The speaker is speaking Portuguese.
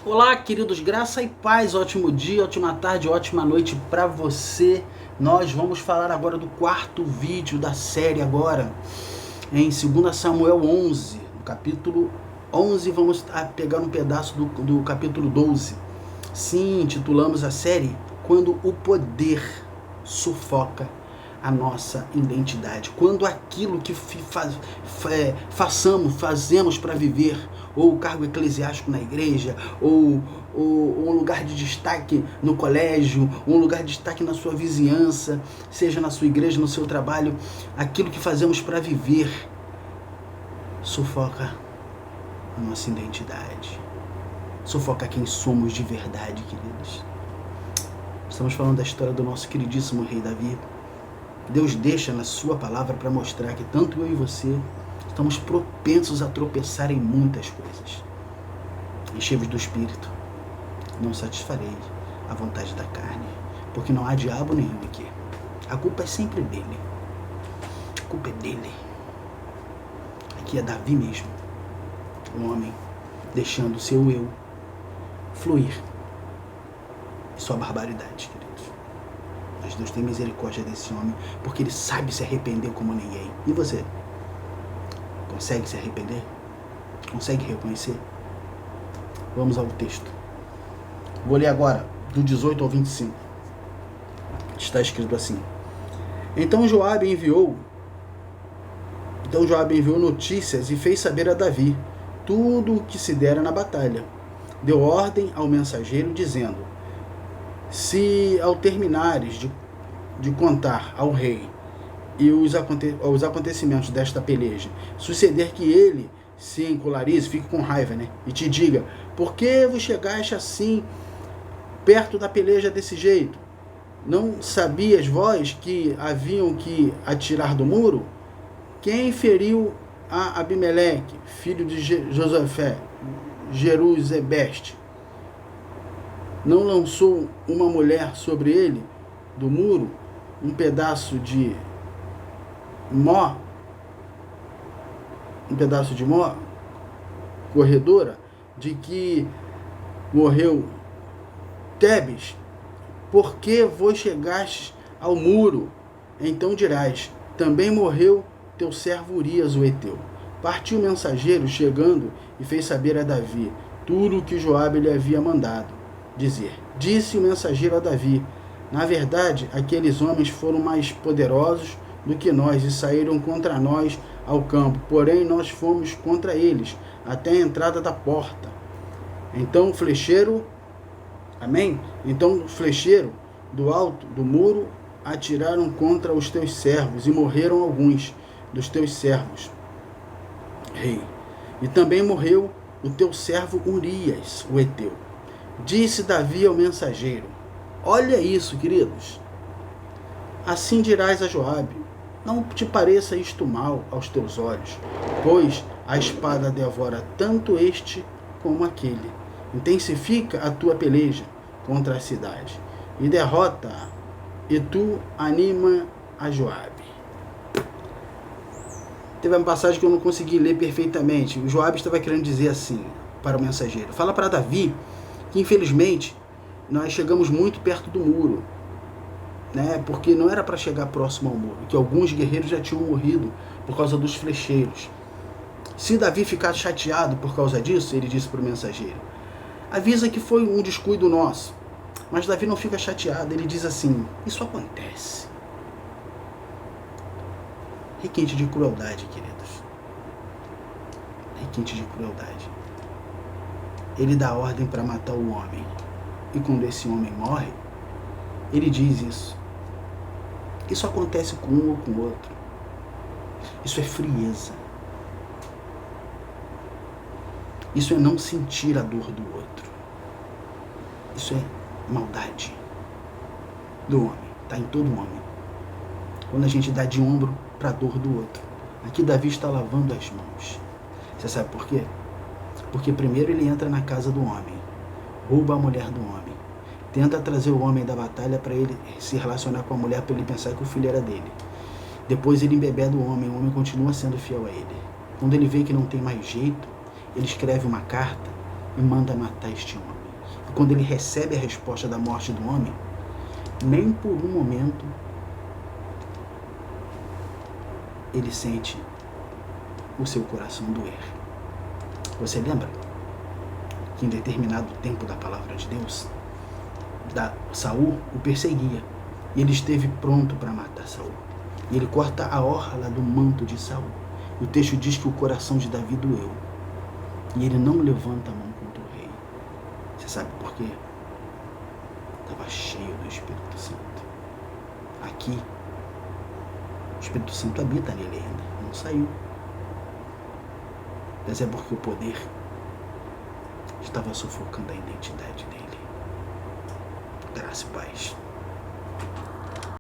Olá, queridos, graça e paz, ótimo dia, ótima tarde, ótima noite para você. Nós vamos falar agora do quarto vídeo da série agora, em 2 Samuel 11, no capítulo 11, vamos pegar um pedaço do capítulo 12. Sim, intitulamos a série Quando o Poder Sufoca a nossa identidade. Quando aquilo que fazemos para viver, ou o cargo eclesiástico na igreja, ou um lugar de destaque no colégio, um lugar de destaque na sua vizinhança, seja na sua igreja, no seu trabalho, aquilo que fazemos para viver sufoca a nossa identidade, sufoca quem somos de verdade, queridos. Estamos falando da história do nosso queridíssimo rei Davi. Deus deixa na sua palavra para mostrar que tanto eu e você estamos propensos a tropeçar em muitas coisas. Enchei-vos do Espírito, não satisfarei a vontade da carne, porque não há diabo nenhum aqui. A culpa é sempre dele. A culpa é dele. Aqui é Davi mesmo, um homem deixando o seu eu fluir e sua barbaridade, queridos. Mas Deus tem misericórdia desse homem, porque ele sabe se arrepender como ninguém. E você? Consegue se arrepender? Consegue reconhecer? Vamos ao texto. Vou ler agora, do 18 ao 25. Está escrito assim. Então Joabe enviou notícias e fez saber a Davi tudo o que se dera na batalha. Deu ordem ao mensageiro, dizendo: se ao terminares de contar ao rei e os acontecimentos desta peleja, suceder que ele se encolarize, fique com raiva, e te diga: por que vos chegaste assim perto da peleja desse jeito? Não sabias vós que haviam que atirar do muro? Quem feriu a Abimeleque, filho de Josafé, Jeruzebeste? Não lançou uma mulher sobre ele do muro um pedaço de mó, corredora, de que morreu Tebes? Por que vos chegastes ao muro? Então dirás: também morreu teu servo Urias o Heteu. Partiu o mensageiro, chegando, e fez saber a Davi tudo o que Joabe lhe havia mandado dizer. Disse o mensageiro a Davi: na verdade, aqueles homens foram mais poderosos do que nós e saíram contra nós ao campo, porém nós fomos contra eles até a entrada da porta. Então o flecheiro do alto do muro atiraram contra os teus servos e morreram alguns dos teus servos, rei. E também morreu o teu servo Urias o Heteu. Disse Davi ao mensageiro: olha isso, queridos. Assim dirás a Joabe: não te pareça isto mal aos teus olhos, pois a espada devora tanto este como aquele. Intensifica a tua peleja contra a cidade e derrota-a, e tu anima a Joabe. Teve uma passagem que eu não consegui ler perfeitamente. O Joabe estava querendo dizer assim para o mensageiro: fala para Davi que infelizmente nós chegamos muito perto do muro, porque não era para chegar próximo ao muro, que alguns guerreiros já tinham morrido por causa dos flecheiros. Se Davi ficar chateado por causa disso, ele disse para o mensageiro, avisa que foi um descuido nosso. Mas Davi não fica chateado, ele diz assim: isso acontece. Requinte de crueldade, queridos. Requinte de crueldade. Ele dá ordem para matar o homem. E quando esse homem morre, ele diz isso. Isso acontece com um ou com o outro. Isso é frieza. Isso é não sentir a dor do outro. Isso é maldade do homem. Está em todo homem. Quando a gente dá de ombro para a dor do outro. Aqui Davi está lavando as mãos. Você sabe por quê? Porque primeiro ele entra na casa do homem, rouba a mulher do homem, tenta trazer o homem da batalha para ele se relacionar com a mulher, para ele pensar que o filho era dele. Depois ele embebeda o homem continua sendo fiel a ele. Quando ele vê que não tem mais jeito, ele escreve uma carta e manda matar este homem. E quando ele recebe a resposta da morte do homem, nem por um momento ele sente o seu coração doer. Você lembra que em determinado tempo da palavra de Deus, Saul o perseguia e ele esteve pronto para matar Saul. E ele corta a orla do manto de Saul. E o texto diz que o coração de Davi doeu. E ele não levanta a mão contra o rei. Você sabe por quê? Estava cheio do Espírito Santo. Aqui, o Espírito Santo habita nele ainda, não saiu. Mas é porque o poder estava sufocando a identidade dele. Graça e paz.